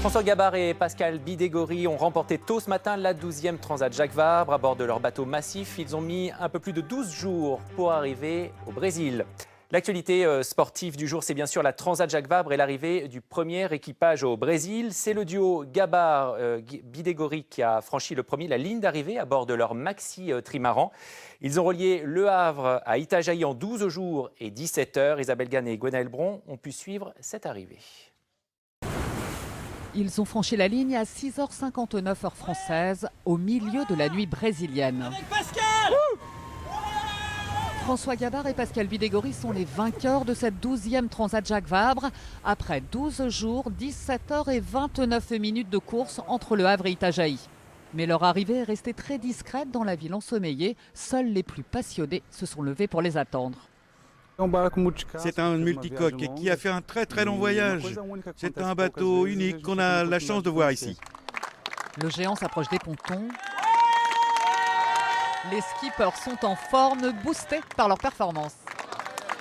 François Gabard et Pascal Bidégory ont remporté tôt ce matin la 12e Transat Jacques Vabre à bord de leur bateau massif. Ils ont mis un peu plus de 12 jours pour arriver au Brésil. L'actualité sportive du jour, c'est bien sûr la Transat Jacques Vabre et l'arrivée du premier équipage au Brésil. C'est le duo Gabard-Bidégory qui a franchi le premier la ligne d'arrivée à bord de leur maxi trimaran. Ils ont relié Le Havre à Itajaí en 12 jours et 17 heures. Isabelle Ganne et Gwenaël Bron ont pu suivre cette arrivée. Ils ont franchi la ligne à 6h59 heure française, au milieu de la nuit brésilienne. Avec Pascal François Gabard et Pascal Bidégory sont les vainqueurs de cette 12e Transat Jacques Vabre. Après 12 jours, 17 heures et 29 minutes de course entre Le Havre et Itajaí. Mais leur arrivée est restée très discrète dans la ville ensommeillée. Seuls les plus passionnés se sont levés pour les attendre. C'est un multicoque qui a fait un très long voyage. C'est un bateau unique qu'on a la chance de voir ici. Le géant s'approche des pontons. Les skippers sont en forme, boostés par leur performance.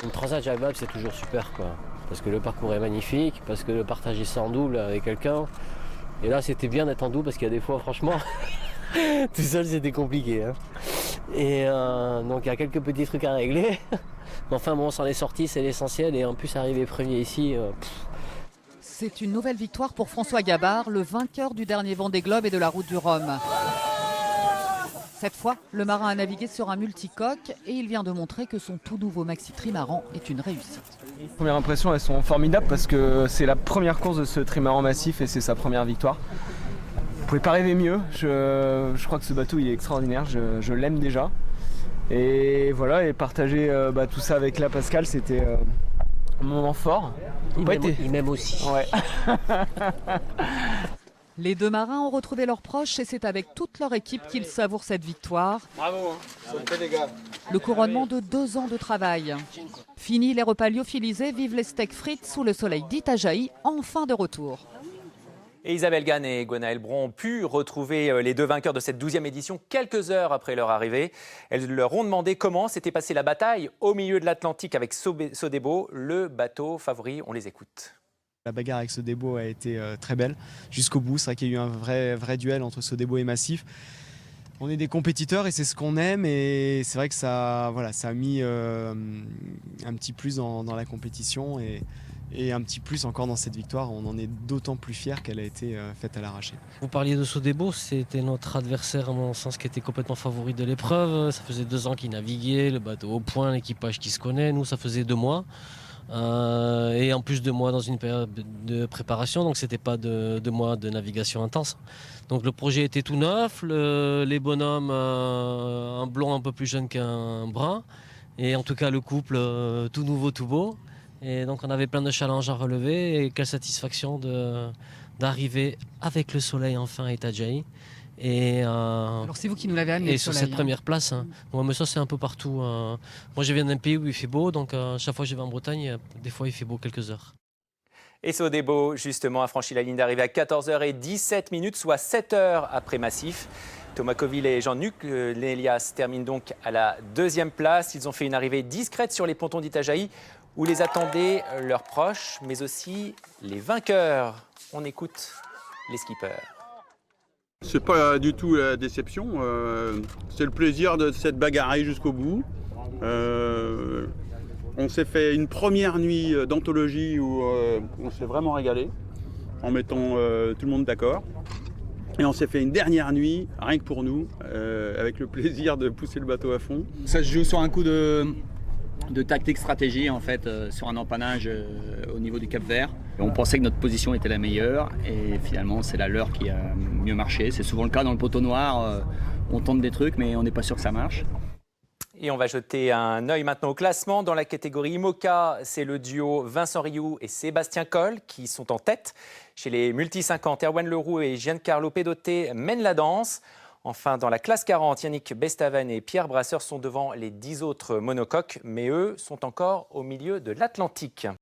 Une Transat Jacques Vabre, c'est toujours super, quoi. Parce que le parcours est magnifique, parce que le partager ça en double avec quelqu'un. Et là, c'était bien d'être en double parce qu'il y a des fois, franchement, tout seul, c'était compliqué. Hein. Et donc, il y a quelques petits trucs à régler. Mais enfin, bon, on s'en est sorti, c'est l'essentiel. Et en plus, arriver premier ici. C'est une nouvelle victoire pour François Gabard, le vainqueur du dernier Vendée Globe et de la Route du Rhum. Cette fois, le marin a navigué sur un multicoque et il vient de montrer que son tout nouveau maxi trimaran est une réussite. Les premières impressions, elles sont formidables parce que c'est la première course de ce trimaran massif et c'est sa première victoire. Vous pouvez pas rêver mieux. Je crois que ce bateau il est extraordinaire. Je l'aime déjà. Et voilà, et partager tout ça avec la Pascal, c'était un moment fort. Il m'aime aussi. Ouais. Les deux marins ont retrouvé leurs proches et c'est avec toute leur équipe qu'ils savourent cette victoire. Bravo, les gars. Le couronnement de 2 ans de travail. Fini les repas lyophilisés, vive les steaks frites sous le soleil d'Itajaí, enfin de retour. Et Isabelle Ganne et Gwenaël Bron ont pu retrouver les deux vainqueurs de cette 12e édition quelques heures après leur arrivée. Elles leur ont demandé comment s'était passée la bataille au milieu de l'Atlantique avec Sodebo, le bateau favori. On les écoute. La bagarre avec Sodebo a été très belle jusqu'au bout. C'est vrai qu'il y a eu un vrai duel entre Sodebo et Massif. On est des compétiteurs et c'est ce qu'on aime et c'est vrai que ça a mis un petit plus dans la compétition et un petit plus encore dans cette victoire. On en est d'autant plus fiers qu'elle a été faite à l'arraché. Vous parliez de Sodebo, c'était notre adversaire à mon sens qui était complètement favori de l'épreuve. Ça faisait 2 ans qu'il naviguait, le bateau au point, l'équipage qui se connaît. Nous, ça faisait 2 mois. Et en plus 2 mois dans une période de préparation, donc c'était pas 2 mois de navigation intense. Donc le projet était tout neuf, les bonhommes, un blond un peu plus jeune qu'un brun, et en tout cas le couple tout nouveau, tout beau. Et donc on avait plein de challenges à relever et quelle satisfaction d'arriver avec le soleil enfin à Itajaí. Alors c'est vous qui nous l'avez amené. Et sur cette première place, hein. Ouais, mais ça c'est un peu partout. Moi je viens d'un pays où il fait beau, donc chaque fois que je vais en Bretagne, des fois il fait beau quelques heures. Et Sodebo, justement, a franchi la ligne d'arrivée à 14h17, soit 7 heures après Massif. Thomas Coville et Jean-Luc Nélias terminent donc à la 2e place. Ils ont fait une arrivée discrète sur les pontons d'Itajaí où les attendaient leurs proches, mais aussi les vainqueurs. On écoute les skippers. C'est pas du tout la déception, c'est le plaisir de s'être bagarré jusqu'au bout. On s'est fait une première nuit d'anthologie où on s'est vraiment régalé en mettant tout le monde d'accord. Et on s'est fait une dernière nuit, rien que pour nous, avec le plaisir de pousser le bateau à fond. Ça se joue sur un coup de tactique stratégie en fait, sur un empannage au niveau du Cap Vert. On pensait que notre position était la meilleure et finalement c'est la leur qui a mieux marché. C'est souvent le cas dans le poteau noir, on tente des trucs mais on n'est pas sûr que ça marche. Et on va jeter un œil maintenant au classement. Dans la catégorie IMOCA, c'est le duo Vincent Rioux et Sébastien Coll qui sont en tête. Chez les multi 50, Erwan Leroux et Giancarlo Pedoté mènent la danse. Enfin, dans la classe 40, Yannick Bestaven et Pierre Brasseur sont devant les 10 autres monocoques, mais eux sont encore au milieu de l'Atlantique.